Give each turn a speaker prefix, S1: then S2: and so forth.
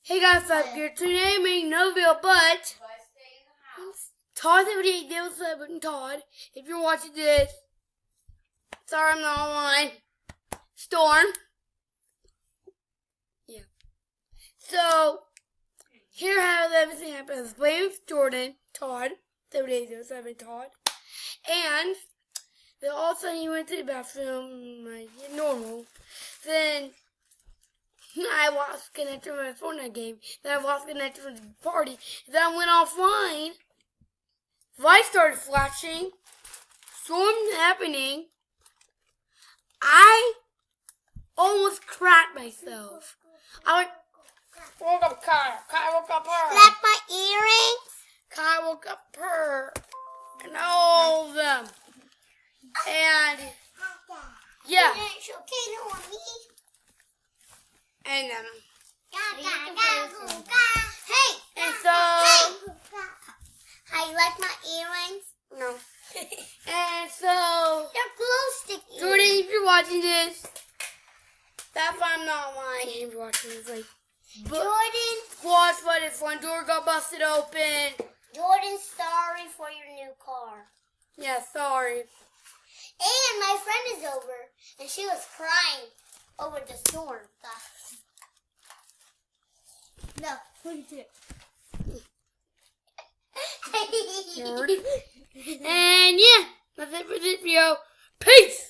S1: Hey guys, I'm here today making no video, but Todd 7807 Todd, if you're watching this, sorry I'm not online. Storm. Yeah. So here how everything happened. I was playing with Jordan, Todd, 7807 Todd, and then all of a sudden he went to the bathroom like normal. Then I lost connection with my Fortnite game. Then I lost connection with the party. Then I went offline. Lights started flashing. Storm happening. I almost cracked myself. I woke up Kyle. Kyle woke up her.
S2: Like my earrings?
S1: Kyle woke up her. And all of them. And yeah. And
S2: Hey!
S1: and so
S2: How you like my earrings?
S1: no. And so
S2: They're glow sticky.
S1: Jordan, if you're watching this, that's why I'm not lying. If you're watching this, like
S2: Jordan,
S1: watch what if front door got busted open.
S2: Jordan, sorry for your new car.
S1: Yeah, sorry.
S2: And my friend is over, and she was crying over the storm. No, what is it?
S1: Nerd. And yeah, that's it for this video. Peace.